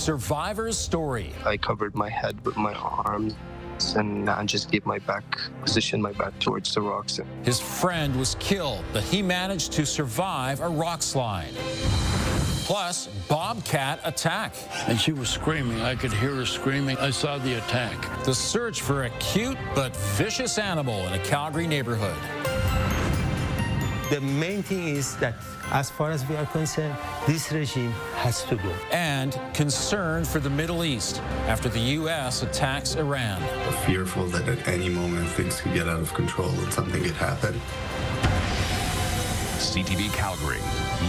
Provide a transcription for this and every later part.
survivor's story. I covered my head with my arms and I just positioned my back towards the rocks. His friend was killed, but he managed to survive a rock slide. Plus, Bobcat attack. And she was screaming. I could hear her screaming. I saw the attack. The search for a cute but vicious animal in a Calgary neighborhood. The main thing is that, as far as we are concerned, this regime has to go. And concern for the Middle East after the U.S. attacks Iran. Fearful that at any moment things could get out of control and something could happen. CTV Calgary,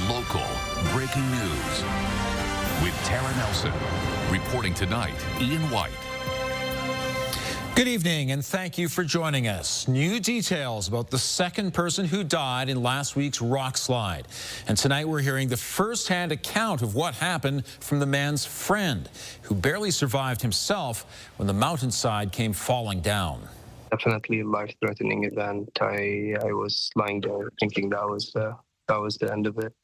local breaking news. With Tara Nelson. Reporting tonight, Ian White. Good evening, and thank you for joining us. New details about the second person who died in last week's rock slide. And tonight we're hearing the first-hand account of what happened from the man's friend, who barely survived himself when the mountainside came falling down. Definitely a life-threatening event. I was lying there thinking that was the end of it.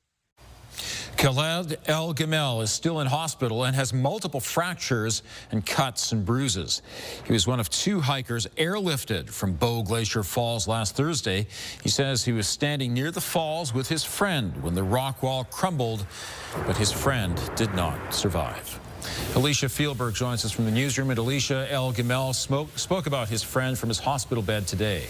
Khaled El Gamel is still in hospital and has multiple fractures and cuts and bruises. He was one of 2 hikers airlifted from Glacier Falls last Thursday. He says he was standing near the falls with his friend when the rock wall crumbled, but his friend did not survive. Alicia Fieldberg joins us from the newsroom, and Alicia, El Gamel spoke about his friend from his hospital bed today.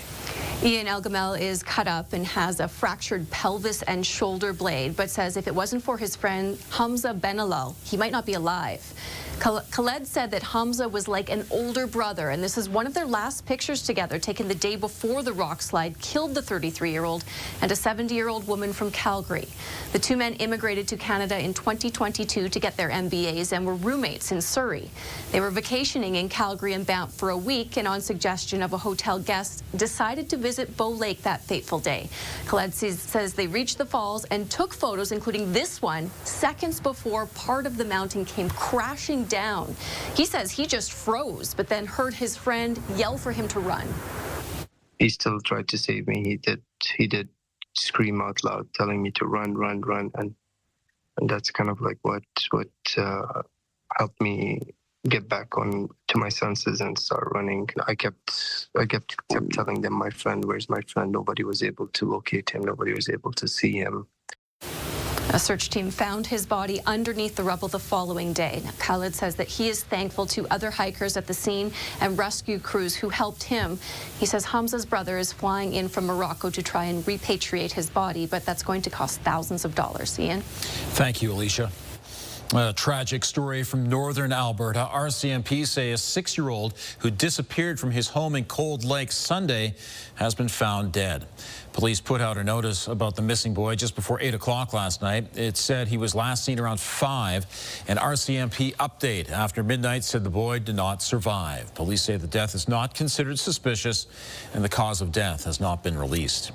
Ian, El Gamel is cut up and has a fractured pelvis and shoulder blade, but says if it wasn't for his friend Hamza Benalal, he might not be alive. Khaled said that Hamza was like an older brother, and this is one of their last pictures together, taken the day before the rock slide killed the 33-year-old and a 70-year-old woman from Calgary. The 2 men immigrated to Canada in 2022 to get their MBAs and were roommates in Surrey. They were vacationing in Calgary and Banff for a week, and on suggestion of a hotel guest, decided to visit Bow Lake that fateful day. Khaled says they reached the falls and took photos, including this one, seconds before part of the mountain came crashing down. He says he just froze, but then heard his friend yell for him to run. He still tried to save me. He did scream out loud, telling me to run, and that's kind of like what helped me get back to my senses and start running. I kept telling them, my friend, where's my friend? Nobody was able to locate him. Nobody was able to see him. A search team found his body underneath the rubble the following day. Now, Khaled says that he is thankful to other hikers at the scene and rescue crews who helped him. He says Hamza's brother is flying in from Morocco to try and repatriate his body, but that's going to cost thousands of dollars. Ian? Thank you, Alicia. A tragic story from northern Alberta. RCMP say a 6-year-old who disappeared from his home in Cold Lake Sunday has been found dead. Police put out a notice about the missing boy just before 8 o'clock last night. It said he was last seen around 5. An RCMP update after midnight said the boy did not survive. Police say the death is not considered suspicious and the cause of death has not been released.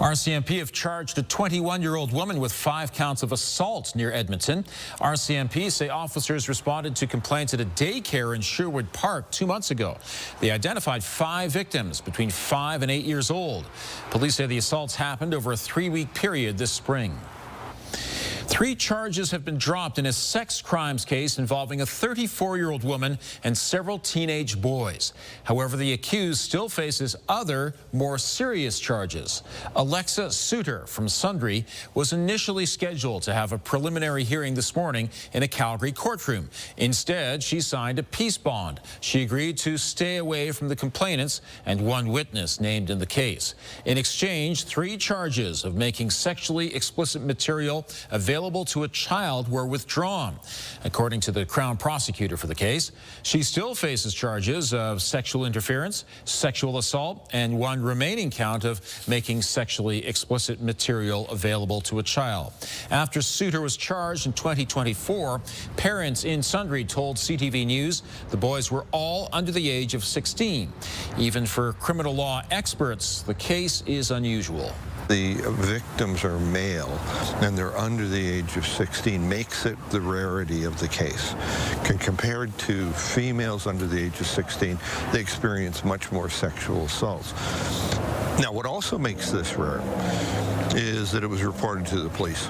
RCMP have charged a 21-year-old woman with 5 counts of assault near Edmonton. RCMP say officers responded to complaints at a daycare in Sherwood Park 2 months ago. They identified 5 victims between 5 and 8 years old. Police say the assaults happened over a 3-week period this spring. 3 charges have been dropped in a sex crimes case involving a 34-year-old woman and several teenage boys. However, the accused still faces other, more serious charges. Alexa Suter from Sundre was initially scheduled to have a preliminary hearing this morning in a Calgary courtroom. Instead, she signed a peace bond. She agreed to stay away from the complainants and 1 witness named in the case. In exchange, 3 charges of making sexually explicit material available to a child were withdrawn. According to the Crown prosecutor for the case, she still faces charges of sexual interference, sexual assault, and 1 remaining count of making sexually explicit material available to a child. After Suter was charged in 2024, parents in Sundre told CTV News the boys were all under the age of 16. Even for criminal law experts, the case is unusual. The victims are male and they're under the age of 16 makes it the rarity of the case. Compared to females under the age of 16, they experience much more sexual assaults. Now, what also makes this rare is that it was reported to the police.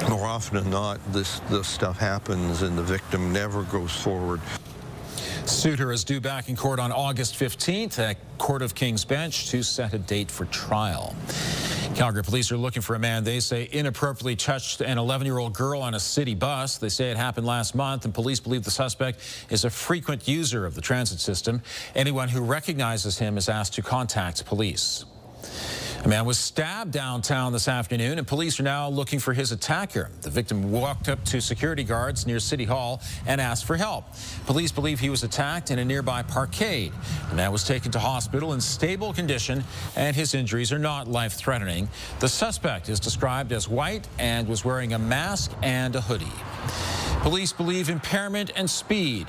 More often than not, this stuff happens and the victim never goes forward. Suitor is due back in court on August 15th at Court of King's Bench to set a date for trial. Calgary police are looking for a man they say inappropriately touched an 11-year-old girl on a city bus. They say it happened last month, and police believe the suspect is a frequent user of the transit system. Anyone who recognizes him is asked to contact police. A man was stabbed downtown this afternoon, and police are now looking for his attacker. The victim walked up to security guards near City Hall and asked for help. Police believe he was attacked in a nearby parkade. The man was taken to hospital in stable condition, and his injuries are not life-threatening. The suspect is described as white and was wearing a mask and a hoodie. Police believe impairment and speed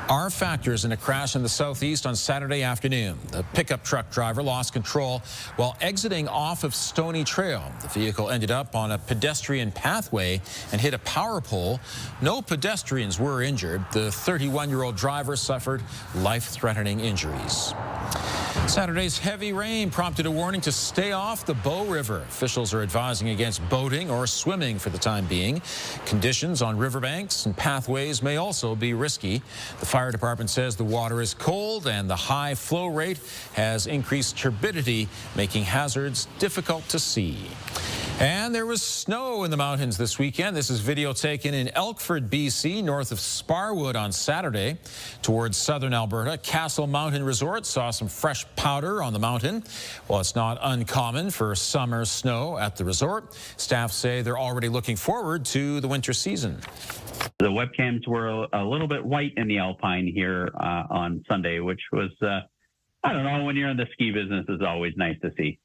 are factors in a crash in the southeast on Saturday afternoon. The pickup truck driver lost control while exiting off of Stony Trail. The vehicle ended up on a pedestrian pathway and hit a power pole. No pedestrians were injured. The 31-year-old driver suffered life-threatening injuries. Saturday's heavy rain prompted a warning to stay off the Bow River. Officials are advising against boating or swimming for the time being. Conditions on riverbanks and pathways may also be risky. The fire department says the water is cold and the high flow rate has increased turbidity, making hazards difficult to see. And there was snow in the mountains this weekend. This is video taken in Elkford, BC, north of Sparwood on Saturday. Towards southern Alberta, Castle Mountain Resort saw some fresh powder on the mountain. While it's not uncommon for summer snow at the resort, staff say they're already looking forward to the winter season. The webcams were a little bit white in the Alpine here on Sunday, which was, I don't know, when you're in the ski business, is always nice to see.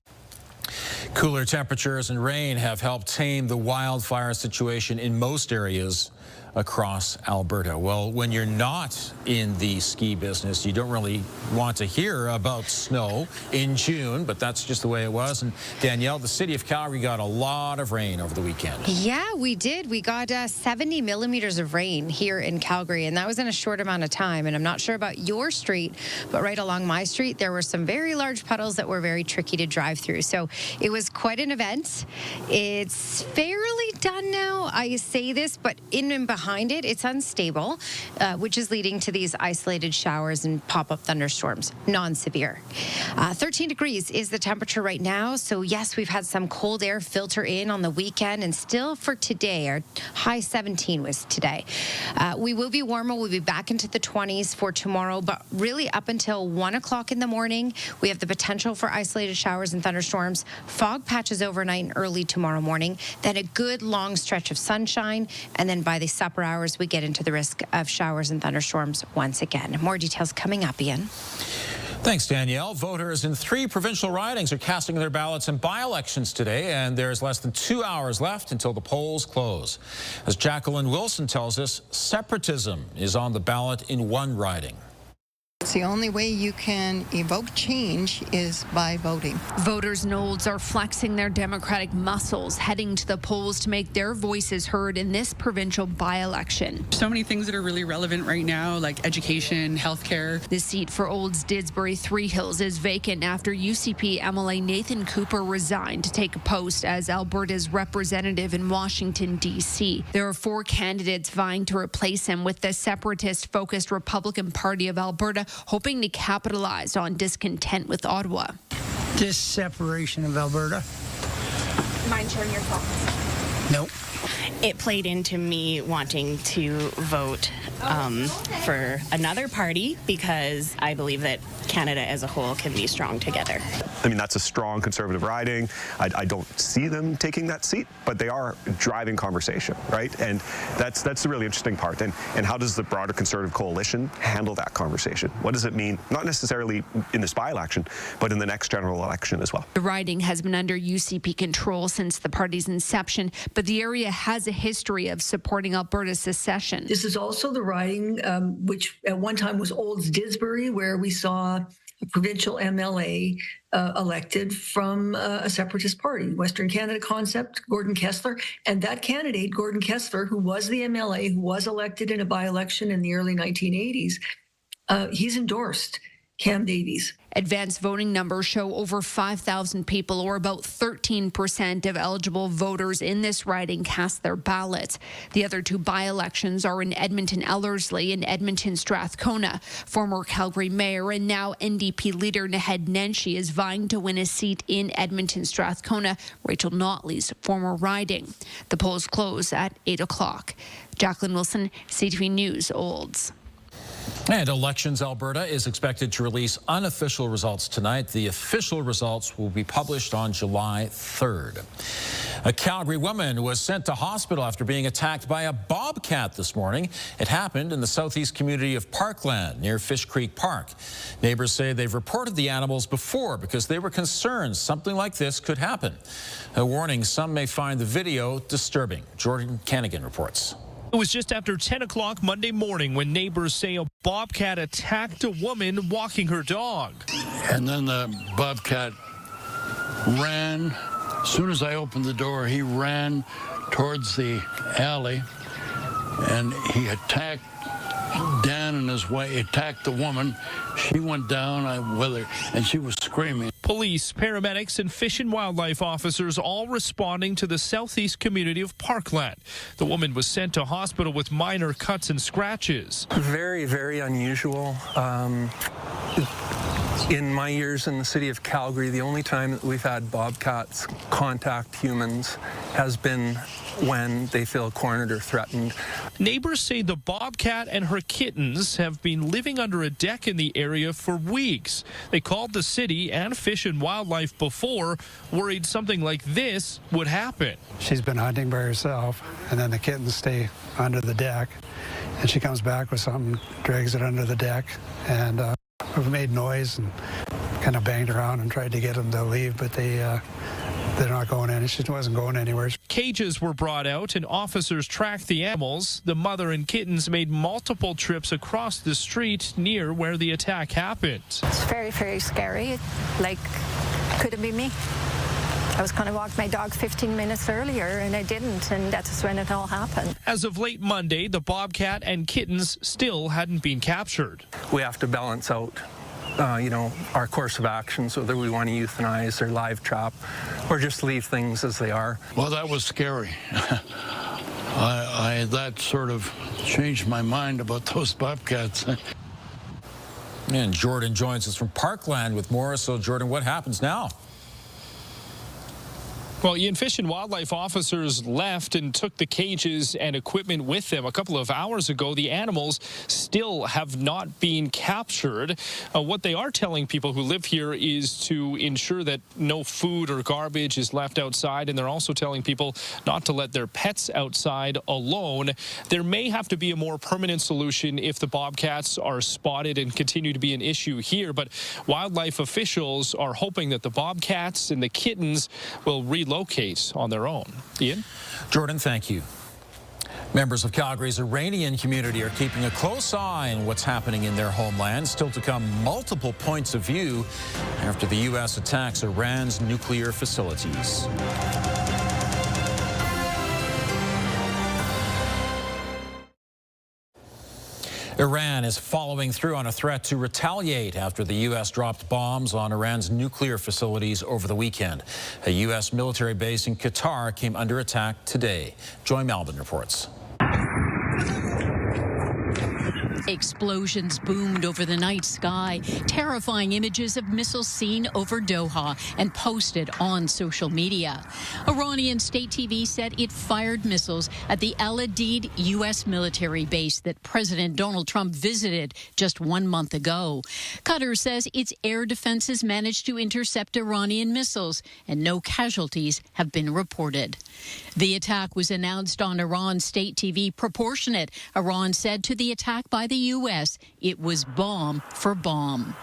Cooler temperatures and rain have helped tame the wildfire situation in most areas across Alberta. Well, when you're not in the ski business, you don't really want to hear about snow in June, but that's just the way it was. And Danielle, the city of Calgary got a lot of rain over the weekend. Yeah, we did. We got 70 millimeters of rain here in Calgary, and that was in a short amount of time. And I'm not sure about your street, but right along my street, there were some very large puddles that were very tricky to drive through. So it was quite an event. It's fairly done now. I say this, but in and behind it, it's unstable, which is leading to these isolated showers and pop-up thunderstorms, non-severe. 13 degrees is the temperature right now. So yes, we've had some cold air filter in on the weekend, and still for today, our high 17 was today. We will be warmer. We'll be back into the 20s for tomorrow, but really up until 1 o'clock in the morning, we have the potential for isolated showers and thunderstorms, fog patches overnight and early tomorrow morning, then a good long stretch of sunshine, and then by the supper hours, we get into the risk of showers and thunderstorms once again. More details coming up, Ian. Thanks, Danielle. Voters in 3 provincial ridings are casting their ballots in by-elections today, and there's less than 2 hours left until the polls close. As Jacqueline Wilson tells us, separatism is on the ballot in 1 riding. It's the only way you can evoke change is by voting. Voters in Olds are flexing their Democratic muscles, heading to the polls to make their voices heard in this provincial by-election. So many things that are really relevant right now, like education, healthcare. The seat for Olds Didsbury Three Hills is vacant after UCP MLA Nathan Cooper resigned to take a post as Alberta's representative in Washington, D.C. There are 4 candidates vying to replace him, with the separatist-focused Republican Party of Alberta hoping to capitalize on discontent with Ottawa. This separation of Alberta. Mind sharing your thoughts? Nope. It played into me wanting to vote for another party because I believe that Canada as a whole can be strong together. I mean, that's a strong Conservative riding. I don't see them taking that seat, but they are driving conversation, right? And that's the really interesting part. And how does the broader Conservative coalition handle that conversation? What does it mean, not necessarily in this by-election, but in the next general election as well? The riding has been under UCP control since the party's inception, but the area has a history of supporting Alberta's secession. This is also the riding which at one time was Olds Didsbury, where we saw a provincial MLA elected from a separatist party, Western Canada Concept, Gordon Kessler. And that candidate, Gordon Kessler, who was the MLA, who was elected in a by-election in the early 1980s, he's endorsed Cam Davies. Advanced voting numbers show over 5,000 people, or about 13% of eligible voters in this riding, cast their ballots. The other two by-elections are in Edmonton-Ellerslie and Edmonton-Strathcona. Former Calgary mayor and now NDP leader Naheed Nenshi is vying to win a seat in Edmonton-Strathcona, Rachel Notley's former riding. The polls close at 8 o'clock. Jacqueline Wilson, CTV News, Olds. And Elections Alberta is expected to release unofficial results tonight. The official results will be published on July 3rd. A Calgary woman was sent to hospital after being attacked by a bobcat this morning. It happened in the southeast community of Parkland near Fish Creek Park. Neighbors say they've reported the animals before because they were concerned something like this could happen. A warning, some may find the video disturbing. Jordan Canigan reports. It was just after 10 o'clock Monday morning when neighbors say a bobcat attacked a woman walking her dog. And then the bobcat ran. As soon as I opened the door, he ran towards the alley, and he attacked Dan and his wife, attacked the woman. She went down with her, and she was screaming. Police, paramedics, and fish and wildlife officers all responding to the southeast community of Parkland. The woman was sent to hospital with minor cuts and scratches. Very, very unusual. In my years in the city of Calgary, the only time that we've had bobcats contact humans has been when they feel cornered or threatened. Neighbors say the bobcat and her kittens have been living under a deck in the area for weeks. They called the city and Fish and Wildlife before, worried something like this would happen. She's been hunting by herself, and then the kittens stay under the deck, and she comes back with something, drags it under the deck, and we've made noise and kind of banged around and tried to get them to leave, but they're not going in. She wasn't going anywhere. Cages were brought out and officers tracked the animals. The mother and kittens made multiple trips across the street near where the attack happened. It's very, very scary. Like, could it be me? I was going to walk my dog 15 minutes earlier, and I didn't, and that's when it all happened. As of late Monday, the bobcat and kittens still hadn't been captured. We have to balance out our course of actions, whether we want to euthanize or live trap or just leave things as they are. Well, that was scary. That sort of changed my mind about those bobcats. And Jordan joins us from Parkland with more. So, Jordan, what happens now? Well, Ian, Fish and Wildlife officers left and took the cages and equipment with them a couple of hours ago. The animals still have not been captured. What they are telling people who live here is to ensure that no food or garbage is left outside, and they're also telling people not to let their pets outside alone. There may have to be a more permanent solution if the bobcats are spotted and continue to be an issue here, but wildlife officials are hoping that the bobcats and the kittens will relocate on their own. Ian? Jordan, thank you. Members of Calgary's Iranian community are keeping a close eye on what's happening in their homeland. Still to come, multiple points of view after the U.S. attacks Iran's nuclear facilities. Iran is following through on a threat to retaliate after the U.S. dropped bombs on Iran's nuclear facilities over the weekend. A U.S. military base in Qatar came under attack today. Joy Malvin reports. Explosions boomed over the night sky, terrifying images of missiles seen over Doha and posted on social media. Iranian state TV said it fired missiles at the Al Adid U.S. military base that President Donald Trump visited just 1 month ago. Qatar says its air defenses managed to intercept Iranian missiles, and no casualties have been reported. The attack was announced on Iran state TV Proportionate. Iran said to the attack by the U.S., it was bomb for bomb.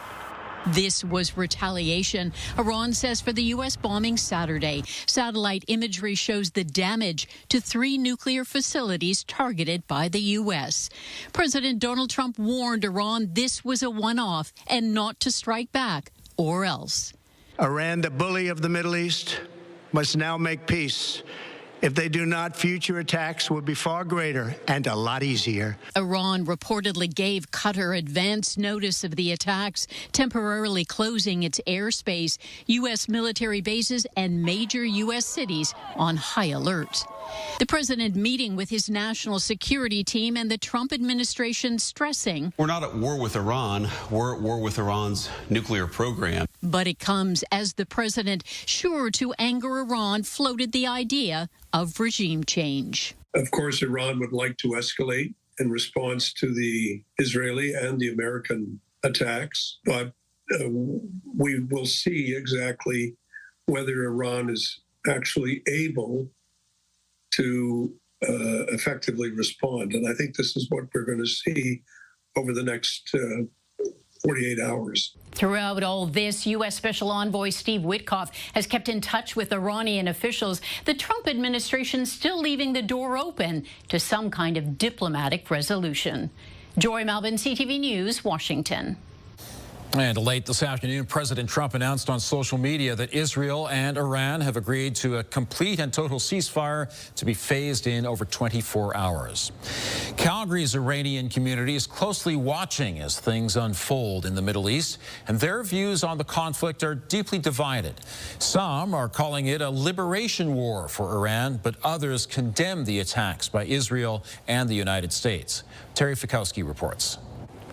This was retaliation, Iran says, for the U.S. bombing Saturday. Satellite imagery shows the damage to 3 nuclear facilities targeted by the U.S. President Donald Trump warned Iran this was a one-off and not to strike back, or else. Iran, the bully of the Middle East, must now make peace If they do not, future attacks will be far greater and a lot easier. Iran reportedly gave Qatar advance notice of the attacks, temporarily closing its airspace, U.S. military bases, and major U.S. cities on high alert. The president meeting with his national security team and the Trump administration stressing, we're not at war with Iran, we're at war with Iran's nuclear program. But it comes as the president, sure to anger Iran, floated the idea of regime change. Of course, Iran would like to escalate in response to the Israeli and the American attacks, but we will see exactly whether Iran is actually able to effectively respond. And I think this is what we're going to see over the next 48 hours. Throughout all this, U.S. Special Envoy Steve Witkoff has kept in touch with Iranian officials. The Trump administration still leaving the door open to some kind of diplomatic resolution. Joy Malvin, CTV News, Washington. And late this afternoon, President Trump announced on social media that Israel and Iran have agreed to a complete and total ceasefire to be phased in over 24 hours. Calgary's Iranian community is closely watching as things unfold in the Middle East, and their views on the conflict are deeply divided. Some are calling it a liberation war for Iran, but others condemn the attacks by Israel and the United States. Terry Fikowski reports.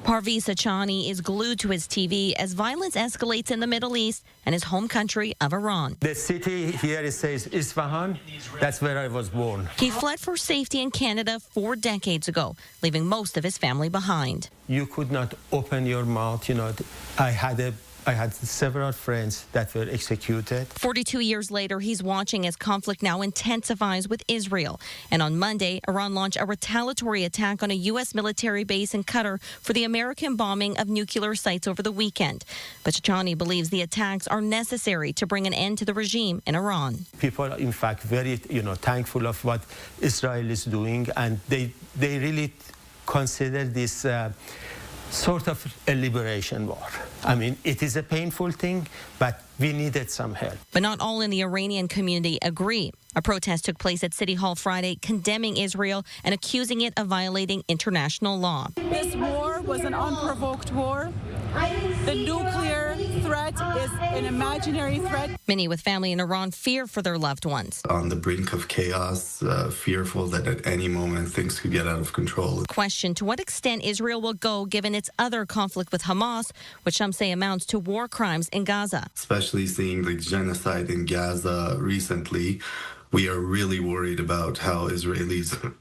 Parviz Achani is glued to his TV as violence escalates in the Middle East and his home country of Iran. The city here it says Isfahan. That's where I was born. He fled for safety in Canada 4 decades ago, leaving most of his family behind. You could not open your mouth. You know, I had several friends that were executed. 42 years later, he's watching as conflict now intensifies with Israel. And on Monday, Iran launched a retaliatory attack on a U.S. military base in Qatar for the American bombing of nuclear sites over the weekend. But Achani believes the attacks are necessary to bring an end to the regime in Iran. People are, in fact, very, thankful of what Israel is doing, and they really consider this sort of a liberation war. I mean, it is a painful thing, but we needed some help. But not all in the Iranian community agree. A protest took place at City Hall Friday condemning Israel and accusing it of violating international law. This war was an unprovoked war. The nuclear threat is an imaginary threat. Many with family in Iran fear for their loved ones. On the brink of chaos, fearful that at any moment things could get out of control. Question to what extent Israel will go given its other conflict with Hamas, which some say amounts to war crimes in Gaza. Especially seeing the genocide in Gaza recently, we are really worried about how Israelis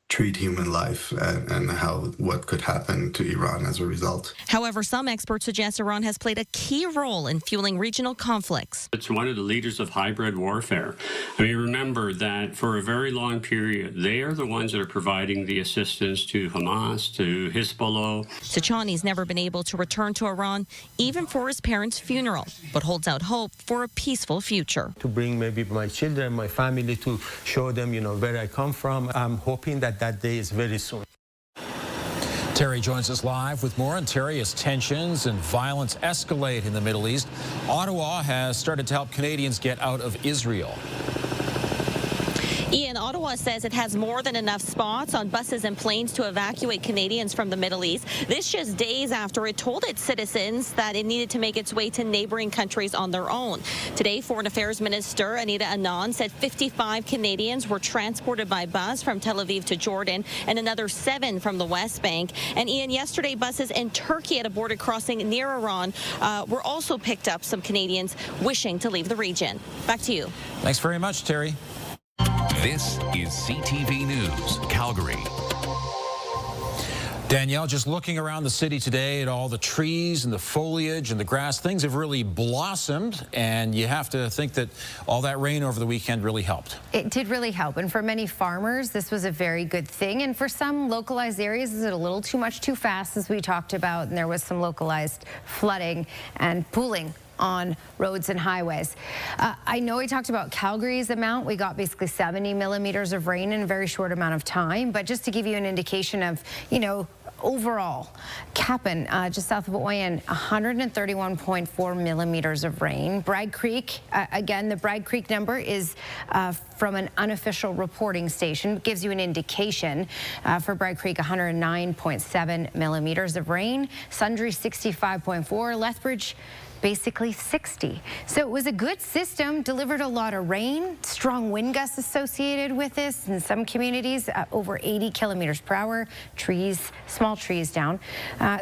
treat human life and what could happen to Iran as a result. However, some experts suggest Iran has played a key role in fueling regional conflicts. It's one of the leaders of hybrid warfare. I mean, remember that for a very long period, they are the ones that are providing the assistance to Hamas, to Hezbollah. Achani's never been able to return to Iran, even for his parents' funeral, but holds out hope for a peaceful future. To bring maybe my children, my family, to show them, where I come from. I'm hoping that day is very soon. Terry joins us live with more. And Terry, as tensions and violence escalate in the Middle East, Ottawa has started to help Canadians get out of Israel. Ian, Ottawa says it has more than enough spots on buses and planes to evacuate Canadians from the Middle East. This just days after it told its citizens that it needed to make its way to neighboring countries on their own. Today, Foreign Affairs Minister Anita Anand said 55 Canadians were transported by bus from Tel Aviv to Jordan and another 7 from the West Bank. And Ian, yesterday, buses in Turkey at a border crossing near Iran were also picked up some Canadians wishing to leave the region. Back to you. Thanks very much, Terry. This is CTV News, Calgary. Danielle, just looking around the city today at all the trees and the foliage and the grass, things have really blossomed, and you have to think that all that rain over the weekend really helped. It did really help, and for many farmers, this was a very good thing, and for some localized areas, is it a little too much too fast, as we talked about, and there was some localized flooding and pooling on roads and highways. I know we talked about Calgary's amount. We got basically 70 millimeters of rain in a very short amount of time. But just to give you an indication of, overall, Capon, just south of Oyen, 131.4 millimeters of rain. Bragg Creek, again, the Bragg Creek number is from an unofficial reporting station. It gives you an indication. For Bragg Creek, 109.7 millimeters of rain. Sundre, 65.4. Lethbridge, basically 60. So it was a good system, delivered a lot of rain, strong wind gusts associated with this in some communities, over 80 kilometers per hour, trees, small trees down.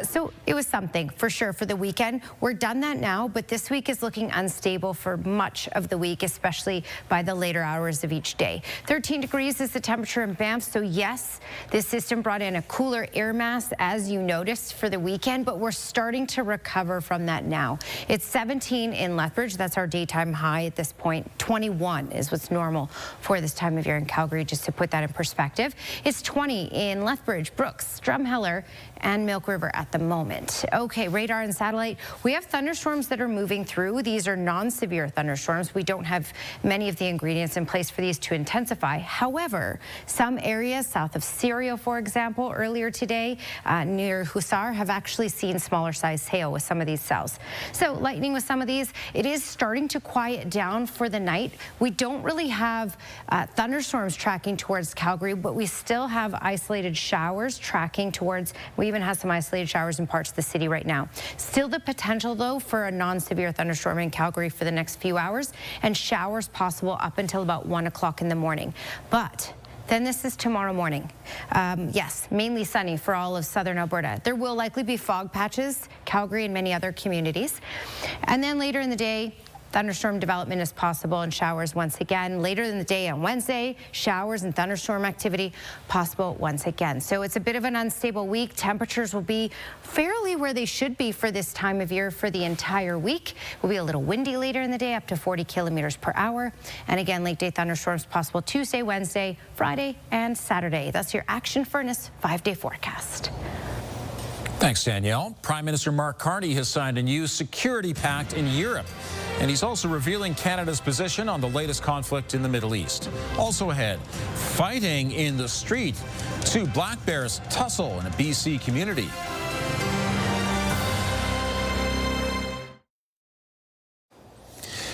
So it was something for sure for the weekend. We're done that now, but this week is looking unstable for much of the week, especially by the later hours of each day. 13 degrees is the temperature in Banff. So yes, this system brought in a cooler air mass, as you noticed, for the weekend, but we're starting to recover from that now. It's 17 in Lethbridge. That's our daytime high at this point. 21 is what's normal for this time of year in Calgary, just to put that in perspective. It's 20 in Lethbridge, Brooks, Drumheller, and Milk River at the moment. Okay, radar and satellite. We have thunderstorms that are moving through. These are non-severe thunderstorms. We don't have many of the ingredients in place for these to intensify. However, some areas south of Serio, for example, earlier today near Hussar have actually seen smaller size hail with some of these cells. So lightning with some of these. It is starting to quiet down for the night. We don't really have thunderstorms tracking towards Calgary, but we still have isolated showers tracking towards. We even have some isolated showers in parts of the city right now. Still the potential, though, for a non-severe thunderstorm in Calgary for the next few hours, and showers possible up until about 1 o'clock in the morning. But then this is tomorrow morning. Yes, mainly sunny for all of southern Alberta. There will likely be fog patches, Calgary and many other communities. And then later in the day, thunderstorm development is possible and showers once again. Later in the day on Wednesday, showers and thunderstorm activity possible once again. So it's a bit of an unstable week. Temperatures will be fairly where they should be for this time of year for the entire week. It will be a little windy later in the day, up to 40 kilometers per hour. And again, late day thunderstorms possible Tuesday, Wednesday, Friday, and Saturday. That's your Action Furnace 5-day forecast. Thanks, Danielle. Prime Minister Mark Carney has signed a new security pact in Europe. And he's also revealing Canada's position on the latest conflict in the Middle East. Also ahead, fighting in the street. 2 black bears tussle in a BC community.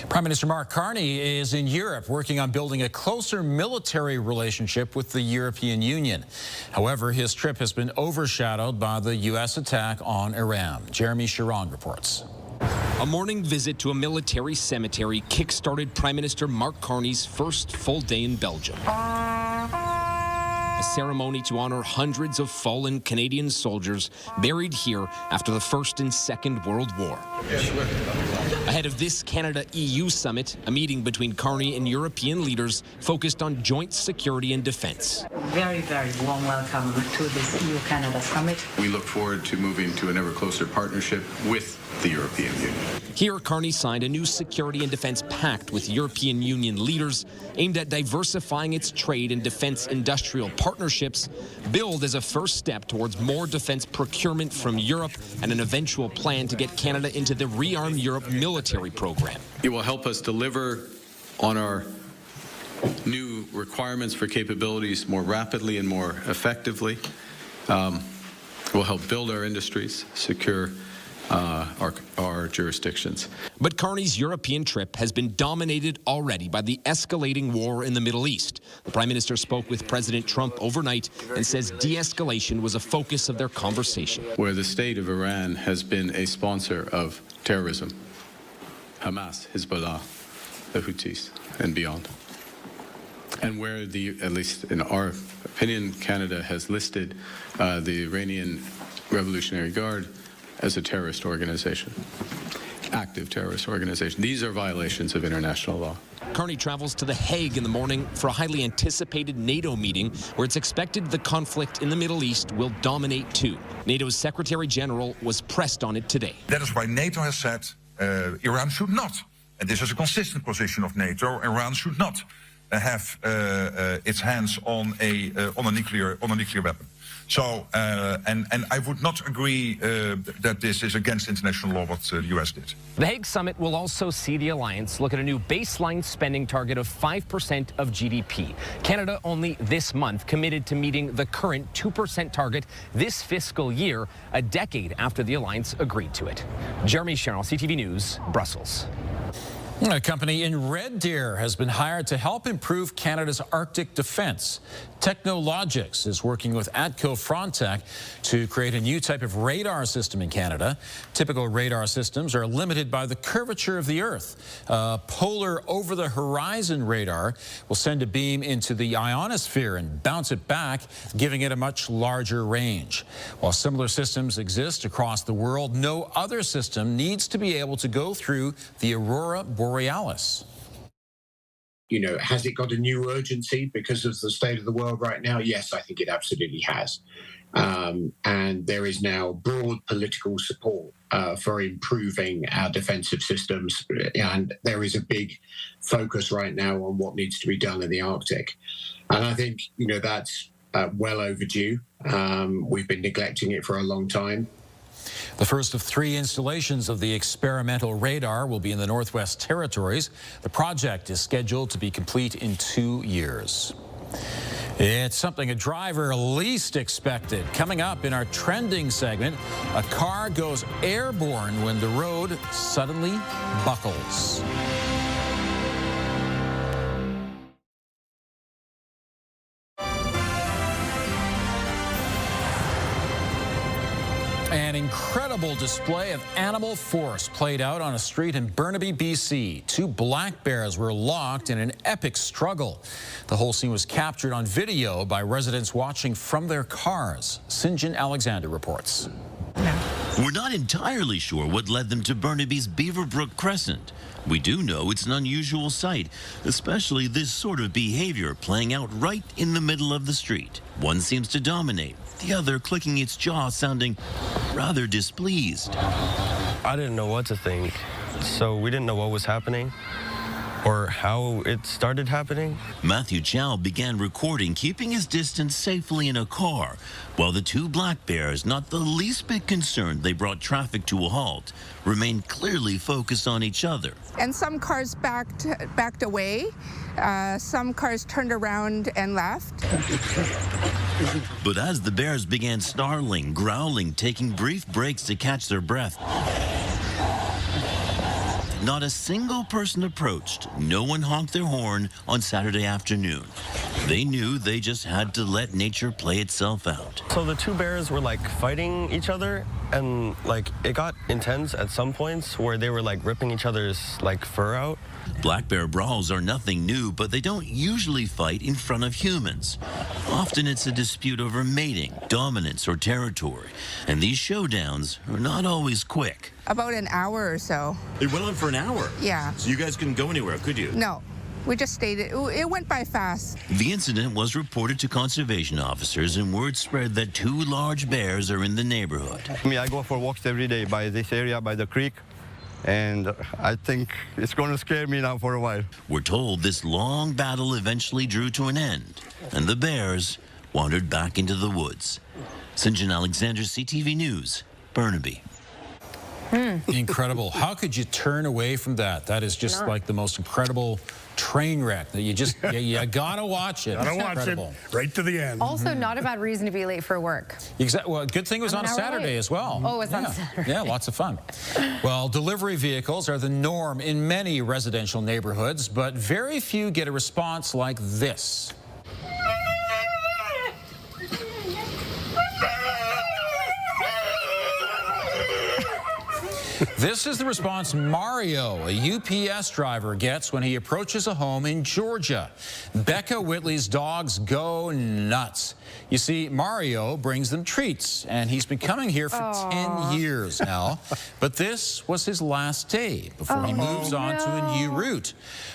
Prime Minister Mark Carney is in Europe working on building a closer military relationship with the European Union. However, his trip has been overshadowed by the U.S. attack on Iran. Jeremy Chiron reports. A morning visit to a military cemetery kick-started Prime Minister Mark Carney's first full day in Belgium. A ceremony to honor hundreds of fallen Canadian soldiers buried here after the First and Second World War. Ahead of this Canada-EU summit, a meeting between Carney and European leaders focused on joint security and defence. Very, very warm welcome to this EU-Canada summit. We look forward to moving to an ever closer partnership with the European Union. Here, Carney signed a new security and defence pact with European Union leaders aimed at diversifying its trade and defence industrial partnerships, billed as a first step towards more defence procurement from Europe and an eventual plan to get Canada into the Rearm Europe military program. It will help us deliver on our new requirements for capabilities more rapidly and more effectively. It will help build our industries, secure our jurisdictions. But Carney's European trip has been dominated already by the escalating war in the Middle East. The Prime Minister spoke with President Trump overnight and says de-escalation was a focus of their conversation. Where the state of Iran has been a sponsor of terrorism, Hamas, Hezbollah, the Houthis, and beyond. And where at least in our opinion, Canada has listed the Iranian Revolutionary Guard as a terrorist organization, active terrorist organization. These are violations of international law. Carney travels to The Hague in the morning for a highly anticipated NATO meeting where it's expected the conflict in the Middle East will dominate too. NATO's Secretary General was pressed on it today. That is why NATO has said Iran should not. And this is a consistent position of NATO. Iran should not have its hands on a nuclear weapon. So, and I would not agree that this is against international law what the U.S. did. The Hague summit will also see the alliance look at a new baseline spending target of 5% of GDP. Canada only this month committed to meeting the current 2% target this fiscal year, a decade after the alliance agreed to it. Jeremy Sherrill, CTV News, Brussels. A company in Red Deer has been hired to help improve Canada's Arctic defense. Technologics is working with ATCO Frontech to create a new type of radar system in Canada. Typical radar systems are limited by the curvature of the Earth. Polar over-the-horizon radar will send a beam into the ionosphere and bounce it back, giving it a much larger range. While similar systems exist across the world, no other system needs to be able to go through the aurora borealis. You know, has it got a new urgency because of the state of the world right now? Yes, I think it absolutely has. And there is now broad political support for improving our defensive systems. And there is a big focus right now on what needs to be done in the Arctic. And I think, you know, that's well overdue. We've been neglecting it for a long time. The first of 3 installations of the experimental radar will be in the Northwest Territories. The project is scheduled to be complete in 2 years. It's something a driver least expected. Coming up in our trending segment, a car goes airborne when the road suddenly buckles. An incredible display of animal force played out on a street in Burnaby, BC. 2 black bears were locked in an epic struggle. The whole scene was captured on video by residents watching from their cars. Sinjin Alexander reports. We're not entirely sure what led them to Burnaby's Beaverbrook Crescent. We do know it's an unusual sight, especially this sort of behavior playing out right in the middle of the street. One seems to dominate, the other clicking its jaw, sounding rather displeased. I didn't know what to think, so we didn't know what was happening or how it started happening. Matthew Chow began recording, keeping his distance safely in a car, while the 2 black bears, not the least bit concerned they brought traffic to a halt, remained clearly focused on each other. And some cars backed away. Some cars turned around and left. But as the bears began snarling, growling, taking brief breaks to catch their breath, not a single person approached. No one honked their horn on Saturday afternoon. They knew they just had to let nature play itself out. So the 2 bears were like fighting each other, and like it got intense at some points where they were like ripping each other's like fur out. Black bear brawls are nothing new, but they don't usually fight in front of humans. Often it's a dispute over mating, dominance, or territory. And these showdowns are not always quick. About an hour or so. It went on for an hour? Yeah. So you guys couldn't go anywhere, could you? No. We just stayed. It went by fast. The incident was reported to conservation officers, and word spread that 2 large bears are in the neighborhood. I go for walks every day by this area, by the creek, and I think it's going to scare me now for a while. We're told this long battle eventually drew to an end, and the bears wandered back into the woods. Sinjin Alexander, CTV News, Burnaby. Incredible. How could you turn away from that? That is just like the most incredible train wreck that you just, you gotta watch it. Gotta watch it right to the end. Also, not a bad reason to be late for work. Exactly. Well, good thing it was on a Saturday as well. Oh, it's on Saturday. Yeah, lots of fun. Well, delivery vehicles are the norm in many residential neighborhoods, but very few get a response like this. This is the response Mario, a UPS driver, gets when he approaches a home in Georgia. Becca Whitley's dogs go nuts. You see, Mario brings them treats, and he's been coming here for 10 years now. But this was his last day before he moves on to a new route.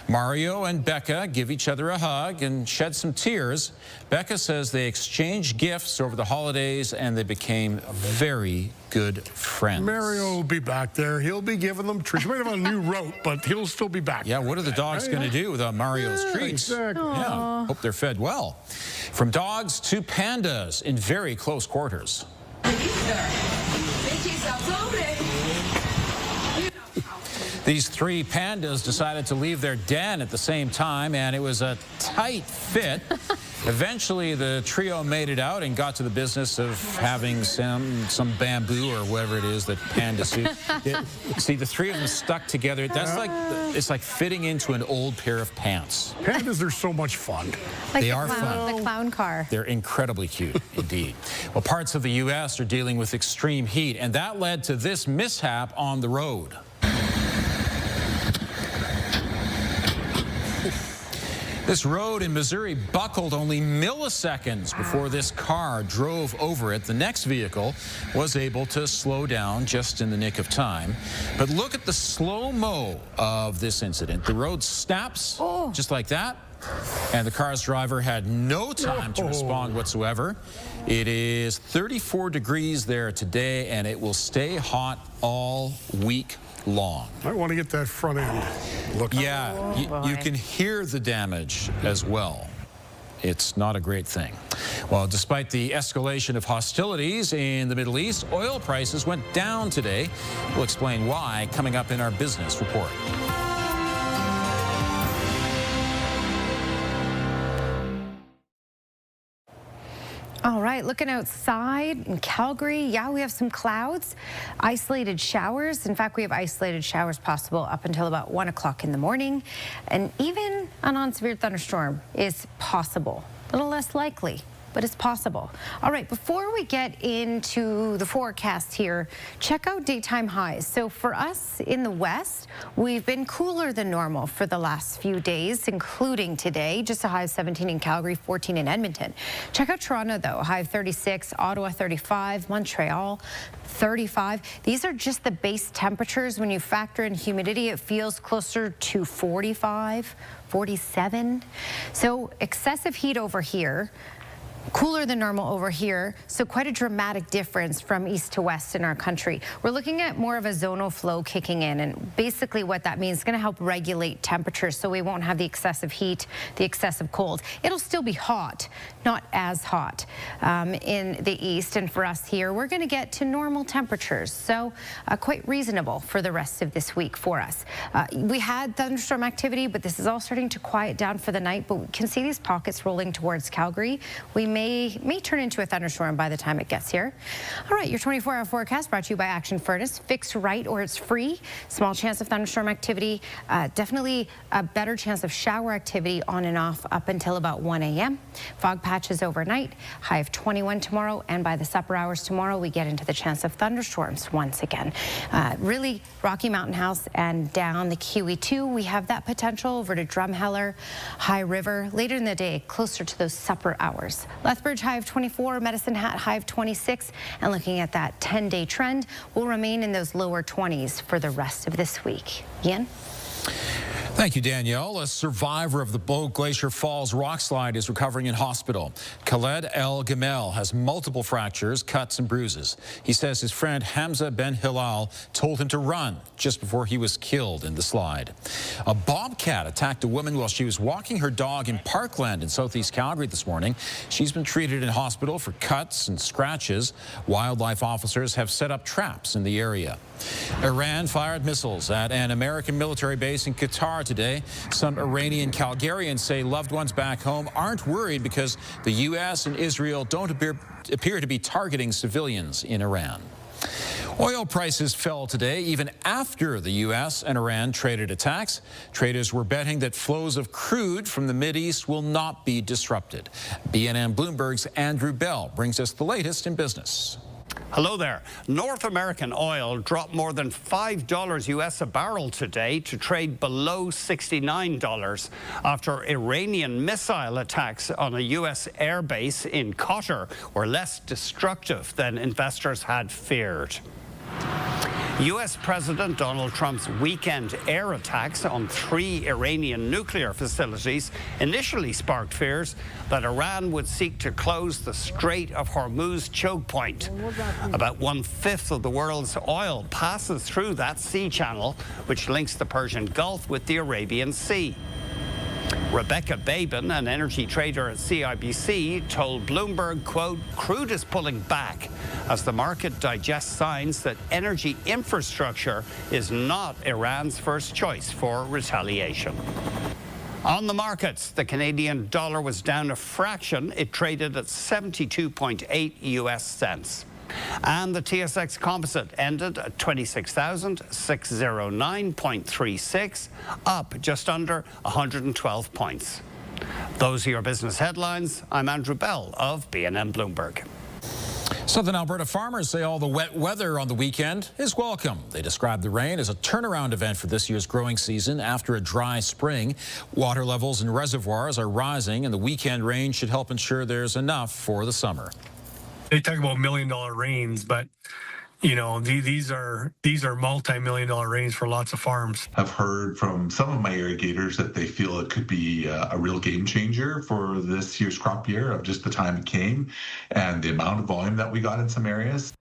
Mario and Becca give each other a hug and shed some tears. Becca says they exchanged gifts over the holidays, and they became very good friends. Mario will be back there. He'll be giving them treats. He might have a new route, but he'll still be back. Yeah, what are the dogs going to do without Mario's treats? Exactly. Yeah, hope they're fed well. From dogs to pandas in very close quarters. These three pandas decided to leave their den at the same time, and it was a tight fit. Eventually, the trio made it out and got to the business of having some bamboo or whatever it is that pandas do. See, the three of them stuck together. That's like, it's like fitting into an old pair of pants. Pandas are so much fun. Like they are fun. The clown car. They're incredibly cute, indeed. Well, parts of the U.S. are dealing with extreme heat, and that led to this mishap on the road. This road in Missouri buckled only milliseconds before this car drove over it. The next vehicle was able to slow down just in the nick of time. But look at the slow-mo of this incident. The road snaps just like that, and the car's driver had no time to respond whatsoever. It is 34 degrees there today, and it will stay hot all week long. I want to get that front end. Look. Yeah, you can hear the damage as well. It's not a great thing. Well, despite the escalation of hostilities in the Middle East, oil prices went down today. We'll explain why coming up in our business report. All right, looking outside in Calgary, yeah, we have some clouds, isolated showers. In fact, we have isolated showers possible up until about 1 o'clock in the morning. And even a non-severe thunderstorm is possible, a little less likely, but it's possible. All right, before we get into the forecast here, check out daytime highs. So for us in the west, we've been cooler than normal for the last few days, including today. Just a high of 17 in Calgary, 14 in Edmonton. Check out Toronto, though, high of 36, Ottawa 35, Montreal 35. These are just the base temperatures. When you factor in humidity, it feels closer to 45, 47. So excessive heat over here. Cooler than normal over here, so quite a dramatic difference from east to west in our country. We're looking at more of a zonal flow kicking in, and basically what that means is going to help regulate temperatures so we won't have the excessive heat, the excessive cold. It'll still be hot, not as hot in the east, and for us here, we're going to get to normal temperatures, so quite reasonable for the rest of this week for us. We had thunderstorm activity, but this is all starting to quiet down for the night, but we can see these pockets rolling towards Calgary. We may turn into a thunderstorm by the time it gets here. All right, your 24-hour forecast brought to you by Action Furnace. Fix right or it's free. Small chance of thunderstorm activity. Definitely a better chance of shower activity on and off up until about 1 a.m. Fog patches overnight. High of 21 tomorrow, and by the supper hours tomorrow, we get into the chance of thunderstorms once again. Really, Rocky Mountain House and down the QE2, we have that potential over to Drumheller, High River later in the day, closer to those supper hours. Lethbridge high of 24, Medicine Hat high of 26, and looking at that 10-day trend, will remain in those lower 20s for the rest of this week. Ian? Thank you, Danielle. A survivor of the Glacier Falls rock slide is recovering in hospital. Khaled El Gamel has multiple fractures, cuts, and bruises. He says his friend Hamza Ben Hilal told him to run just before he was killed in the slide. A bobcat attacked a woman while she was walking her dog in Parkland in southeast Calgary this morning. She's been treated in hospital for cuts and scratches. Wildlife officers have set up traps in the area. Iran fired missiles at an American military base in Qatar today. Some Iranian Calgarians say loved ones back home aren't worried because the U.S. and Israel don't appear to be targeting civilians in Iran. Oil prices fell today, even after the U.S. and Iran traded attacks. Traders were betting that flows of crude from the Mideast will not be disrupted. BNN Bloomberg's Andrew Bell brings us the latest in business. Hello there. North American oil dropped more than $5 US a barrel today to trade below $69 after Iranian missile attacks on a US airbase in Qatar were less destructive than investors had feared. U.S. President Donald Trump's weekend air attacks on 3 Iranian nuclear facilities initially sparked fears that Iran would seek to close the Strait of Hormuz choke point. About 1/5 of the world's oil passes through that sea channel, which links the Persian Gulf with the Arabian Sea. Rebecca Babin, an energy trader at CIBC, told Bloomberg, quote, crude is pulling back as the market digests signs that energy infrastructure is not Iran's first choice for retaliation. On the markets, the Canadian dollar was down a fraction. It traded at 72.8 US cents. And the TSX Composite ended at 26,609.36, up just under 112 points. Those are your business headlines. I'm Andrew Bell of BNN Bloomberg. Southern Alberta farmers say all the wet weather on the weekend is welcome. They describe the rain as a turnaround event for this year's growing season after a dry spring. Water levels in reservoirs are rising, and the weekend rain should help ensure there's enough for the summer. They talk about $1 million rains, but you know, these are multi-million-dollar rains for lots of farms. I've heard from some of my irrigators that they feel it could be a real game changer for this year's crop year of just the time it came and the amount of volume that we got in some areas.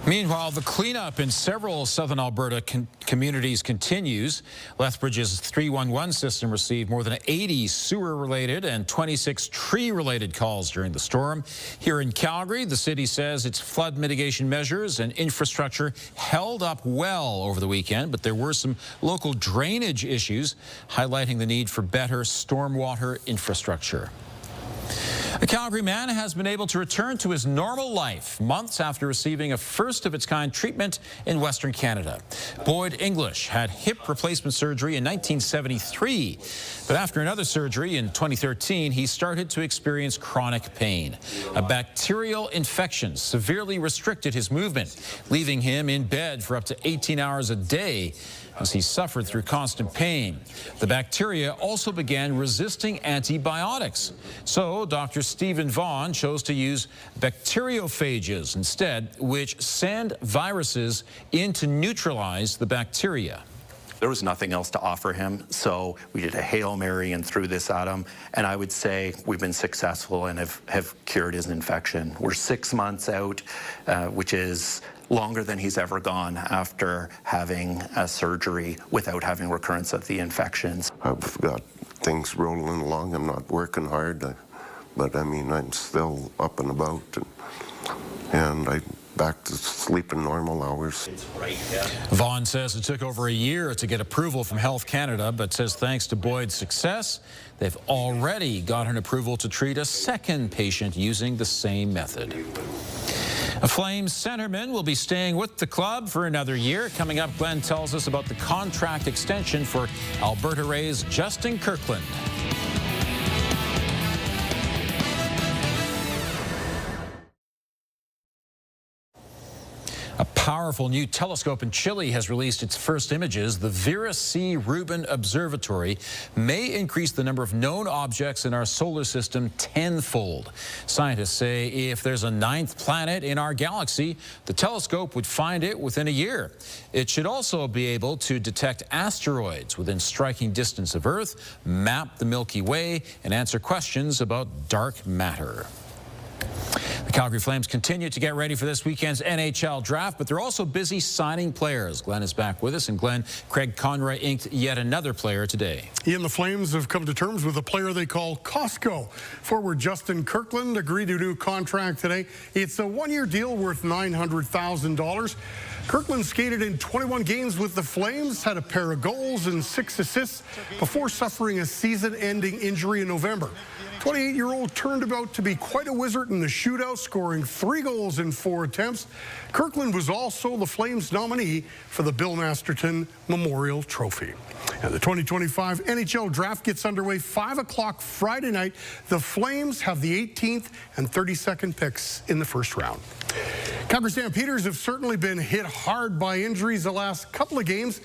Meanwhile, the cleanup in several southern Alberta communities continues. Lethbridge's 311 system received more than 80 sewer-related and 26 tree-related calls during the storm. Here in Calgary, the city says its flood mitigation measures and infrastructure held up well over the weekend, but there were some local drainage issues, highlighting the need for better stormwater infrastructure. A Calgary man has been able to return to his normal life months after receiving a first-of-its-kind treatment in Western Canada. Boyd English had hip replacement surgery in 1973, but after another surgery in 2013, he started to experience chronic pain. A bacterial infection severely restricted his movement, leaving him in bed for up to 18 hours a day as he suffered through constant pain. The bacteria also began resisting antibiotics. So Dr. Stephen Vaughn chose to use bacteriophages instead, which send viruses in to neutralize the bacteria. There was nothing else to offer him, so we did a Hail Mary and threw this at him, and I would say we've been successful and have cured his infection. We're 6 months out, which is longer than he's ever gone after having a surgery without having recurrence of the infections. I've got things rolling along. I'm not working hard, but I mean, I'm still up and about, and I'm back to sleeping normal hours. Vaughn says it took over a year to get approval from Health Canada, but says thanks to Boyd's success, they've already gotten approval to treat a second patient using the same method. A Flames centerman will be staying with the club for another year. Coming up, Glenn tells us about the contract extension for Alberta Rays Justin Kirkland. A powerful new telescope in Chile has released its first images. The Vera C. Rubin Observatory may increase the number of known objects in our solar system tenfold. Scientists say if there's a 9th planet in our galaxy, the telescope would find it within a year. It should also be able to detect asteroids within striking distance of Earth, map the Milky Way, and answer questions about dark matter. The Calgary Flames continue to get ready for this weekend's NHL draft, but they're also busy signing players. Glenn is back with us, and Glenn, Craig Conroy inked yet another player today. Ian, the Flames have come to terms with a player they call Costco. Forward Justin Kirkland agreed to a new contract today. It's a one-year deal worth $900,000. Kirkland skated in 21 games with the Flames, had a pair of goals and 6 assists before suffering a season-ending injury in November. 28-year-old turned out to be quite a wizard in the shootout, scoring 3 goals in 4 attempts. Kirkland was also the Flames nominee for the Bill Masterton Memorial Trophy. And the 2025 NHL Draft gets underway 5 o'clock Friday night. The Flames have the 18th and 32nd picks in the first round. Calgary Stampeders have certainly been hit hard by injuries the last couple of games,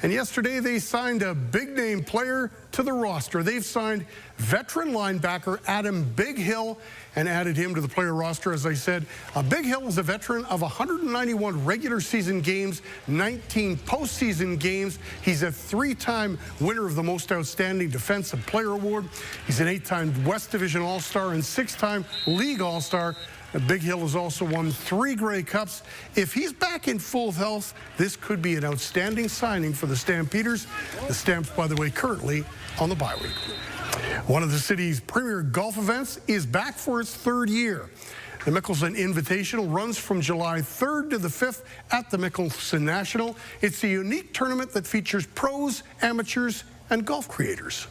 and yesterday they signed a big-name player to the roster. They've signed veteran linebacker Adam Big Hill and added him to the player roster. As I said, Big Hill is a veteran of 191 regular season games, 19 postseason games. He's a 3-time winner of the Most Outstanding Defensive Player Award. He's an 8-time West Division All-Star and 6-time League All-Star. Big Hill has also won 3 Grey Cups. If he's back in full health, this could be an outstanding signing for the Stampeders. The Stamps, by the way, currently on the bye week. One of the city's premier golf events is back for its 3rd year. The Mickelson Invitational runs from July 3rd to the 5th at the Mickelson National. It's a unique tournament that features pros, amateurs, and golf creators.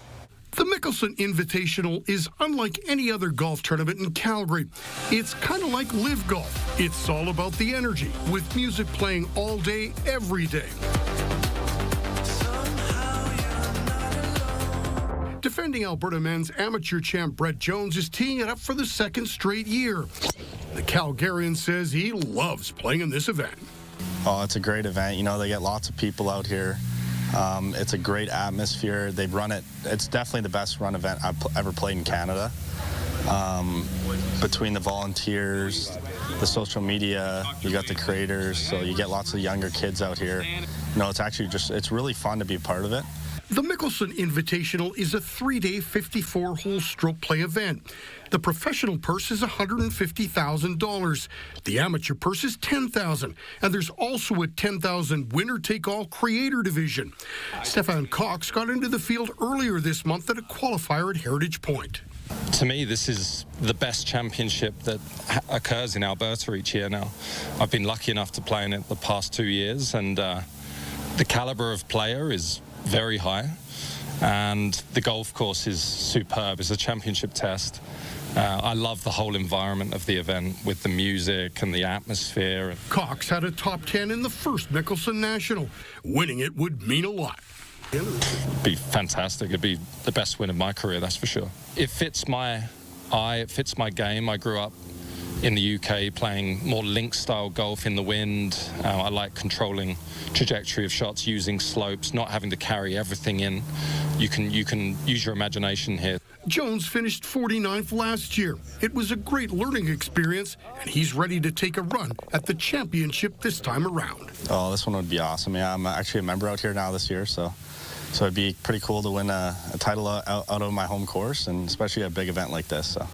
The Mickelson Invitational is unlike any other golf tournament in Calgary. It's kind of like Live Golf. It's all about the energy, with music playing all day, every day. Defending Alberta men's amateur champ Brett Jones is teeing it up for the 2nd straight year. The Calgarian says he loves playing in this event. Oh, it's a great event. You know, they get lots of people out here. It's a great atmosphere. They've run it. It's definitely the best run event I've ever played in Canada. Between the volunteers, the social media, you got the creators, so you get lots of younger kids out here. You know, it's actually it's really fun to be a part of it. The Mickelson Invitational is a 3-day, 54-hole stroke play event. The professional purse is $150,000. The amateur purse is $10,000. And there's also a $10,000 winner-take-all creator division. Stefan Cox got into the field earlier this month at a qualifier at Heritage Point. To me, this is the best championship that occurs in Alberta each year now. I've been lucky enough to play in it the past 2 years, and the caliber of player is very high, and the golf course is superb. It's a championship test. I love the whole environment of the event with the music and the atmosphere. Cox had a top 10 in the first Mickelson National. Winning it would mean a lot. It'd be fantastic. It'd be the best win of my career, that's for sure. It fits my eye, it fits my game. I grew up in the UK playing more link-style golf in the wind. I like controlling trajectory of shots, using slopes, not having to carry everything in. You can use your imagination here. Jones finished 49th last year. It was a great learning experience, and he's ready to take a run at the championship this time around. Oh, this one would be awesome. Yeah, I'm actually a member out here now this year, so it'd be pretty cool to win a title out of my home course, and especially a big event like this. So.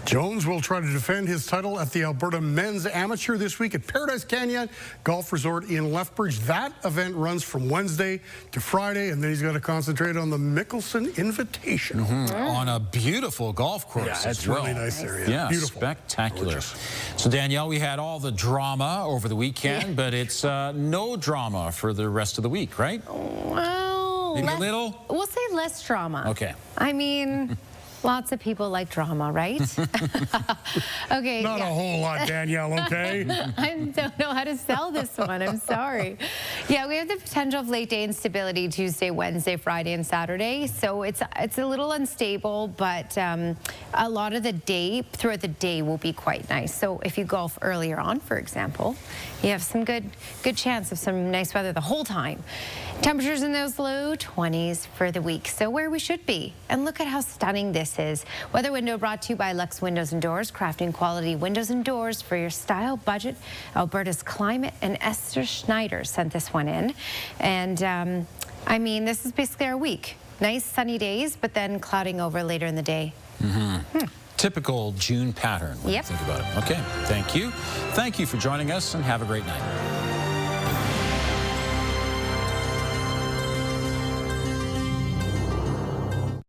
Jones will try to defend his title at the Alberta Men's Amateur this week at Paradise Canyon Golf Resort in Lethbridge. That event runs from Wednesday to Friday, and then he's got to concentrate on the Mickelson Invitational. On a beautiful golf course. Yeah, it's really nice area. Yeah, beautiful. Spectacular. Gorgeous. So, Danielle, we had all the drama over the weekend, but it's no drama for the rest of the week, right? Well, maybe a little? We'll say less drama. Okay. I mean... Lots of people like drama, right? Okay. Not a whole lot, Danielle, okay? I don't know how to sell this one. I'm sorry. Yeah, we have the potential of late day instability Tuesday, Wednesday, Friday, and Saturday. So it's a little unstable, but a lot of the day, throughout the day, will be quite nice. So if you golf earlier on, for example, you have some good chance of some nice weather the whole time. Temperatures in those low 20s for the week, so where we should be. And look at how stunning this is. Weather window brought to you by Lux Windows and Doors, crafting quality windows and doors for your style budget. Alberta's Climate, and Esther Schneider sent this one in. And I mean, this is basically our week. Nice sunny days, but then clouding over later in the day. Typical June pattern when you think about it. Okay, thank you. Thank you for joining us, and have a great night.